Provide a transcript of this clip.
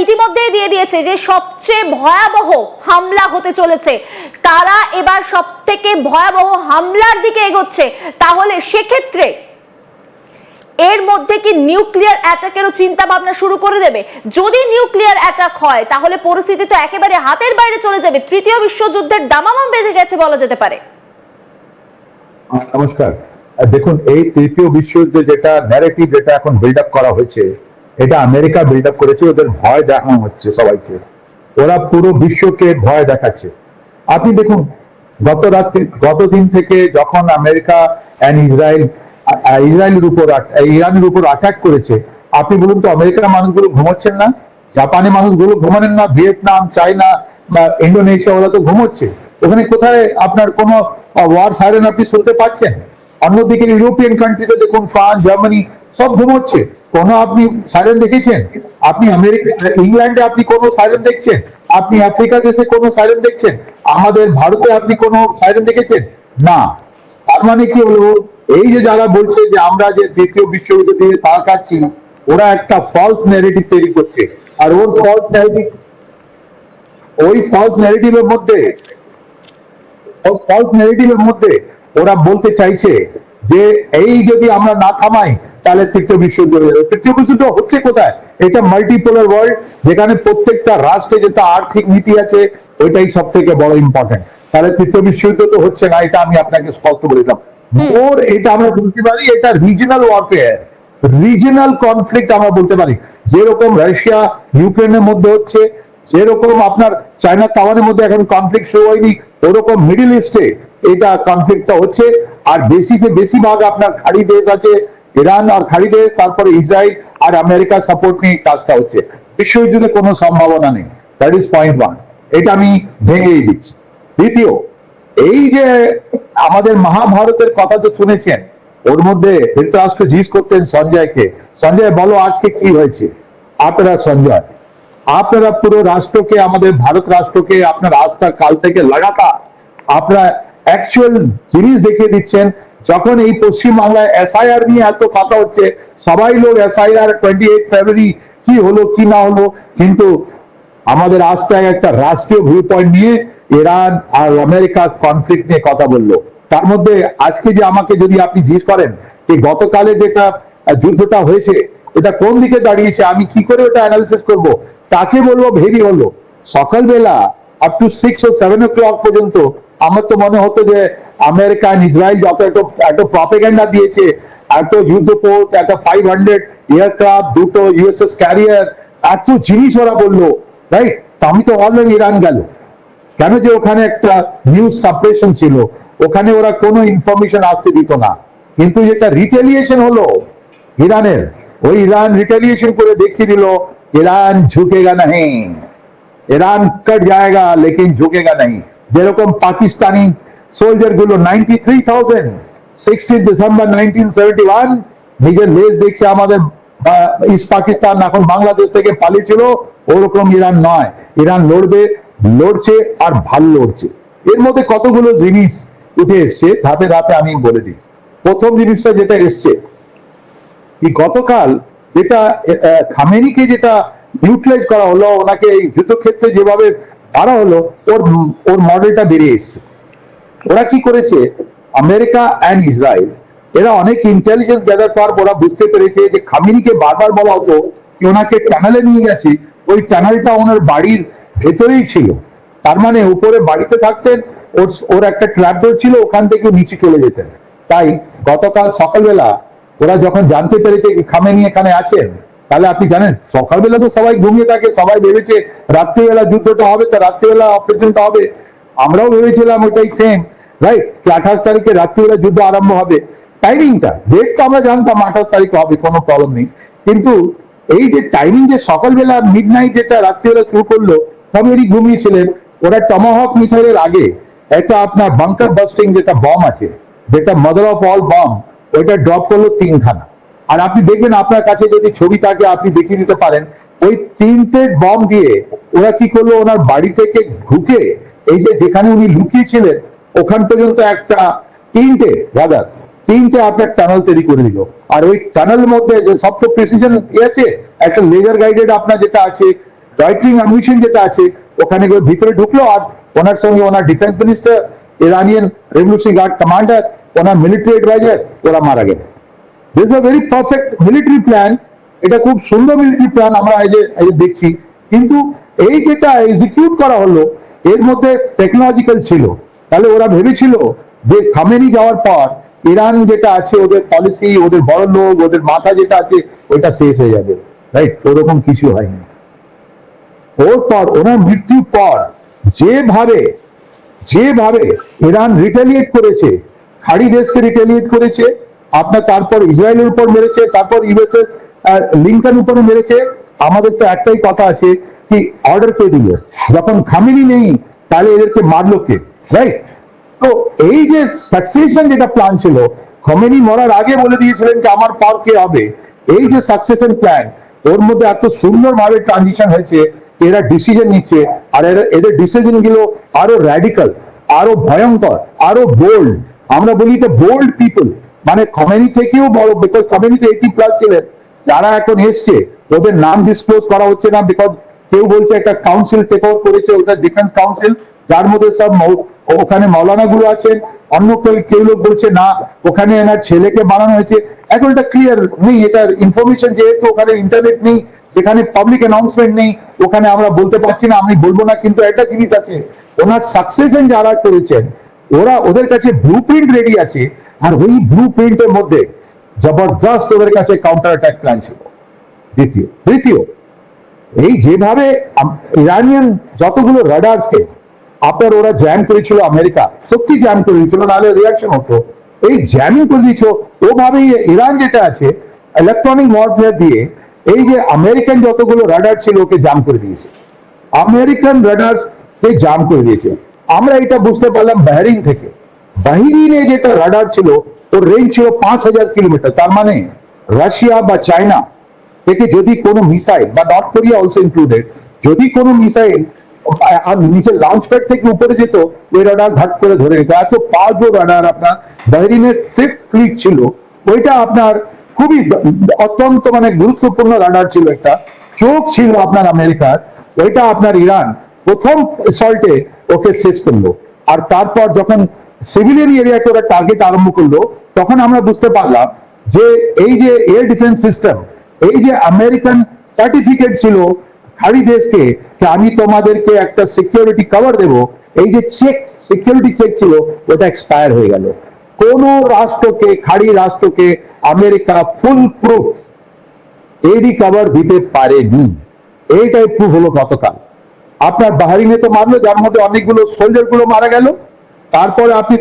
ইতিমধ্যেই দিয়ে দিয়েছে যে সবচেয়ে ভয়াবহ হামলা হতে চলেছে, তারা এবার সবথেকে ভয়াবহ হামলার দিকে এগোচ্ছে। তাহলে সেক্ষেত্রে এর মধ্যে কি নিউক্লিয়ার অ্যাটাকেরও চিন্তা ভাবনা শুরু করে দেবে? যদি নিউক্লিয়ার অ্যাটাক হয় তাহলে পরিস্থিতি তো একেবারে হাতের বাইরে চলে যাবে। তৃতীয় বিশ্বযুদ্ধের দামামা বেজে গেছে বলা যেতে পারে। নমস্কার। দেখুন, এই তৃতীয় বিশ্বযুদ্ধে যেটা ন্যারেটিভ যেটা এখন বিল্ড আপ করা হয়েছে, এটা আমেরিকা বিল্ড আপ করেছে। ওদের ভয় দেখানো হচ্ছে সবাইকে, ওরা পুরো বিশ্বকে ভয় দেখাচ্ছে। আপনি দেখুন, গত দিন থেকে যখন আমেরিকা অ্যান্ড ইসরায়েলের উপর ইরানের উপর অ্যাটাক করেছে, আপনি বলুন তো আমেরিকার মানুষগুলো ঘুমাচ্ছেন না? জাপানি মানুষগুলো ঘুমানেন না? ভিয়েতনাম, চায়না বা ইন্দোনেশিয়া, ওরা তো ঘুমোচ্ছে। ওখানে কোথায় আপনার কোনো ওয়ার সাইরেন আপনি শুনতে পাচ্ছেন? অন্যদিকে ইউরোপিয়ান কান্ট্রিতে দেখুন, ফ্রান্স, জার্মানি সব ঘুমোচ্ছে। কোনো আপনি সাইরেন দেখেছেন? আপনি ইংল্যান্ডে আপনি কোনো সাইরেন দেখছেন? আপনি আফ্রিকা দেশে কোনো সাইরেন দেখছেন? আমাদের ভারতে আপনি কোনো সাইরেন দেখেছেন? না। তার মানে কি হলো, এই যে যারা বলছে যে আমরা যে তৃতীয় বিশ্বযুদ্ধ থেকে তার কাটছি, ওরা একটা ফলস ন্যারেটিভ তৈরি করছে। আর ওই ফলস ন্যারেটিভের মধ্যে ওরা বলতে চাইছে যে এই যদি আমরা না থামাই তাহলে তৃতীয় বিশ্বযুদ্ধ হয়ে যাবে। তৃতীয় বিশ্বযুদ্ধ হচ্ছে কোথায়? এটা মাল্টিপোলার ওয়ার্ল্ড, যেখানে প্রত্যেকটা রাষ্ট্রে যেটা আর্থিক নীতি আছে ওইটাই সব থেকে বড় ইম্পর্টেন্ট। তাহলে তৃতীয় বিশ্বযুদ্ধ তো হচ্ছে না, এটা আমি আপনাকে স্পষ্ট বলে দিলাম। ওর এটা আমরা বলতে পারি এটা রিজিনাল ওয়ারফেয়ার, রিজিনাল কনফ্লিক্ট আমরা বলতে পারি। যেরকম রাশিয়া ইউক্রেনের মধ্যে হচ্ছে, যেরকম আপনার চায়না তাইওয়ানের মধ্যে এখন কনফ্লিক্ট শুরু হয়নি, ওরকম মিডল ইস্টে এটা কনফ্লিক্টটা হচ্ছে। আর বেশিরভাগ আপনার খাড়ি দেশ আছে, ইরান আর খাড়ি দেশ, তারপরে ইসরায়েল আর আমেরিকা সাপোর্ট নিয়ে কাজটা হচ্ছে। বিশ্বযুদ্ধের কোনো সম্ভাবনা নেই। দ্যাট ইজ পয়েন্ট ওয়ান, এটা আমি ভেঙেই দিচ্ছি। দ্বিতীয়, এই যে আমাদের মহাভারতের কথা তো শুনেছেন, ওর মধ্যে ধৃতরাষ্ট্র জিজ্ঞেস করতেন সঞ্জয়কে, সঞ্জয় বলো আজকে কি হয়েছে? আপনারা পুরো রাষ্ট্রকে, আমাদের ভারত রাষ্ট্রকে আপনার আস্থার কাল থেকে লাগাতার আপনারা অ্যাকচুয়াল জিনিস দেখিয়ে দিচ্ছেন। যখন এই পশ্চিমবাংলায় এসআইআর নিয়ে এত কথা হচ্ছে, সবাই লোক এসআইআর 28 ফেব্রুয়ারি কি হলো কি না হলো, কিন্তু আমাদের আস্থায় একটা রাষ্ট্রীয় ভিউ পয়েন্ট নিয়ে ইরান আর আমেরিকার কনফ্লিক্ট নিয়ে কথা বললো। তার মধ্যে আজকে যে আমাকে যদি আপনি জিজ্ঞেস করেন যে গতকালে যেটা যুদ্ধটা হয়েছে এটা কোন দিকে দাঁড়িয়েছে, আমি কি করে ওটা অ্যানালিসিস করব? তাকে বলবো ভেরি হলো সকালবেলা আপ টু 6 ও 7 o'clock পর্যন্ত আমার তো মনে হতো যে আমেরিকা আর ইসরায়েল যত এত প্রপাগান্ডা দিয়েছে, এত যুদ্ধপোত, এত 500 এয়ারক্রাফট, দুটো ইউএসএস ক্যারিয়ার, এত জিনিস ওরা বললো, রাইট? আমি তো অলরেডি ইরান গেল কেন, যে ওখানে একটা নিউজ সাপ্রেশন ছিল, ওখানে ওরা কোনো ইনফরমেশন আসতে দিত না। কিন্তু যেটা রিটেলিয়েশন হলো ইরানের, ওই ইরান রিটেলিয়েশন করে দেখিয়ে দিল ईरान झुकेगा नहीं, ईरान कट जाएगा लेकिन झुकेगा नहीं। যেরকম পাকিস্তানি সোলজার গুলো 93,000 16 ডিসেম্বর 1971 নিজের লেজ দেখে আমাদের ইস্ট পাকিস্তান এখন বাংলাদেশ থেকে পালিয়েছিল, ওরকম ইরান নয়। ইরান লড়ছে আর ভালো লড়ছে। এর মধ্যে কতগুলো জিনিস উঠে এসছে, ধাপে ধাপে আমি বলে দিই। প্রথম জিনিসটা যেটা এসছে কি, গতকাল যেটা খামেনিকে যেটা নিউট্রালাইজ করা হলো, ওনাকে এই যুদ্ধক্ষেত্রে যেভাবে মারা হলো, ওর মডেলটা বেরিয়ে এসছে। ওরা কি করেছে, আমেরিকা অ্যান্ড ইসরায়েল এরা অনেক ইন্টেলিজেন্স গ্যাদার করার পর ওরা বুঝতে পেরেছে যে খামেনিকে বারবার বলা হতো কি ওনাকে টানেলে নিয়ে গেছে, ওই টানেলটা ওনার বাড়ির ভেতরেই ছিল। তার মানে উপরে বাড়িতে থাকতেন, ওর একটা ট্র্যাপডোর ছিল, ওখান থেকে নিচে চলে যেতেন। তাই গতকাল সকালবেলা ওরা যখন জানতে পেরেছে খামেনি এখানে আছেন, তাহলে আপনি জানেন সকালবেলা তো সবাই ঘুমিয়ে থাকে, সবাই ভেবেছে রাত্রিবেলা যুদ্ধটা হবে, তা রাত্রিবেলা অপারেশনটা হবে। আমরাও ভেবেছিলাম ওইটাই সেম, রাইট? 28 তারিখে রাত্রিবেলা যুদ্ধ আরম্ভ হবে। টাইমিংটা ডেটটা আমরা জানতাম 28 তারিখে হবে, কোনো প্রবলেম নেই। কিন্তু এই যে টাইমিং, যে সকালবেলা মিড নাইট যেটা রাত্রিবেলা শুরু করলো, সবাই ঘুমিয়েছিলেন। ওরা টমাহক মিসাইলের আগে একটা আপনার বাংকার বাস্টিং যেটা বম আছে, যেটা মাদার অফ অল বম, ওইটা ড্রপ করলো 3খানা। আর আপনি দেখবেন আপনার কাছে যদি ছবি থাকে আপনি দেখিয়ে দিতে পারেন, ওই 3টে বম দিয়ে ওরা কি করলো, ওনার বাড়ি থেকে ঢুকে এই যে যেখানে উনি লুকিয়েছিলেন ওখান পর্যন্ত একটা তিনটে আপনার টানেল তৈরি করে দিল। আর ওই টানেলের মধ্যে যে সবচেয়ে প্রেসিশন আছে, একটা লেজার গাইডেড আপনার যেটা আছে লয়টারিং অ্যামিউনিশন যেটা আছে ওখানে গিয়ে ভিতরে ঢুকলো, আর ওনার সঙ্গে ওনার defence minister, Iranian revolutionary guard commander, ওনার মিলিটারি অ্যাডভাইজার, ওরা মারা গেল। This is a very perfect military plan, এটা খুব সুন্দর মিলিটারি প্ল্যান আমরা এই যে দেখছি। কিন্তু এই যেটা এক্সিকিউট করা হলো এর মধ্যে টেকনোলজিক্যাল ছিল। তাহলে ওরা ভেবেছিল যে খামেনি যাওয়ার পর ইরান যেটা আছে ওদের পলিসি, ওদের বড় লোক, ওদের মাথা যেটা আছে ওইটা শেষ হয়ে যাবে, রাইট? ওরকম কিছু হয়নি। ওর পর ওনার মৃত্যুর পর যেভাবে ইরান রিটেলিয়েট করেছে, খাড়ি দেশকে রিটেলিয়েট করেছে, আপনার তারপর ইসরায়েলের উপর মেরেছে, তারপর ইউএসএস লিঙ্কন উপরে মেরেছে। আমাদের তো একটাই কথা আছে কি অর্ডার কে দিল? যখন খামেনি নেই তাহলে এদেরকে মারলো কে, রাইট? তো এই যে সাকসেশন যেটা প্ল্যান ছিল, খামেনি মরার আগে বলে দিয়েছিলেন যে আমার পর কে হবে। এই যে সাকসেশন প্ল্যান, ওর মধ্যে এত সুন্দরভাবে ট্রানজিশন হয়েছে, এরা ডিসিশন নিচ্ছে, আর এদের ডিসিশন গুলো আরো র্যাডিক্যাল, আরো ভয়ঙ্কর, আরো বোল্ড। আমরা বলি তো বোল্ড পিপল, মানে খামেনি থেকেও বড়, বিকজ খামেনি তো 80+ ছিলেন। যারা এখন এসছে ওদের নাম ডিসক্লোজ করা হচ্ছে না, বিকজ কেউ বলছে একটা কাউন্সিল টেক ওভার করেছে, ওটা ডিফেন্স কাউন্সিল, যার মধ্যে সব ওখানে মৌলানা গুলো আছেন। অন্য কেউ লোক বলছে না ওখানে এনার ছেলেকে বানানো হয়েছে। এখন এটা ক্লিয়ার নেই, এটার ইনফরমেশন যেহেতু ওখানে ইন্টারনেট নেই, সেখানে পাবলিক অ্যানাউন্সমেন্ট নেই, ওখানে আমরা বলতে পারছি না, আমি বলবো না। কিন্তু একটা জিনিস আছে, ওনার সাকসেশন যারা করেছেন ওদের কাছে ব্লু প্রিন্ট রেডি আছে, আর ওই ব্লু প্রিন্টের মধ্যে জবরদস্ত ওদের কাছে কাউন্টার অ্যাটাক প্ল্যান ছিল। তৃতীয়, এই যেভাবে ইরানিয়ান যতগুলো রাডারকে আপনার ওরা জ্যাম করেছিল, আমেরিকা সত্যি জ্যাম করে দিয়েছিল, নাহলে রিয়াকশন হতো। এই জ্যামিং করে দিয়েছিল ওভাবেই ইরান যেটা আছে ইলেকট্রনিক ওয়ারফেয়ার দিয়ে এই যে আমেরিকান যতগুলো রাডার ছিল ওকে জাম করে দিয়েছে, আমেরিকান রাডার কে জাম করে দিয়েছে। আমরা এটা বুঝতে পারলাম বাহরিন থেকে। বাহরিনে যেটা রাডার ছিল ওর রেঞ্জ ছিল 5000 কিলোমিটার। তার মানে রাশিয়া বা চায়না থেকে যদি কোনো মিসাইল, বা নর্থ কোরিয়া অলসো ইনক্লুডেড, যদি কোনো মিসাইল আর নিচে লঞ্চ প্যাড থেকে উপরে যেত, ওই রাডার ঘাট করে ধরে নিত। এত পাওয়ারফুল রাডার আপনার বাহরিনের ফিফথ ফ্লিট ছিল, ওইটা আপনার খুবই অত্যন্ত মানে গুরুত্বপূর্ণ রাডার ছিল। একটা চোখ ছিল আপনার আমেরিকার, ওইটা আপনার ইরান প্রথম অ্যাসল্টে ওকে শেষ করলো। আর তারপর যখন সিভিলিয়ান এরিয়াকে ওরা টার্গেট আরম্ভ করলো, তখন আমরা বুঝতে পারলাম যে এই যে এয়ার ডিফেন্স সিস্টেম, এই যে আমেরিকান সার্টিফিকেট ছিল খাড়ি দেশকে আমি তোমাদেরকে একটা সিকিউরিটি কভার দেব, এই যে চেক, সিকিউরিটি চেক ছিল, ওটা এক্সপায়ার হয়ে গেল। কোন রাষ্ট্রকে, খাড়ি রাষ্ট্রকে আমেরিকা ফুল প্রুফ এরই কভার দিতে পারেনি। এইটাই প্রুফ হলো গতকাল। আপনার বাহরিনে তো মারলো, যার মধ্যে অনেকগুলো সোলজার গুলো মারা গেল। তারপরে আপনি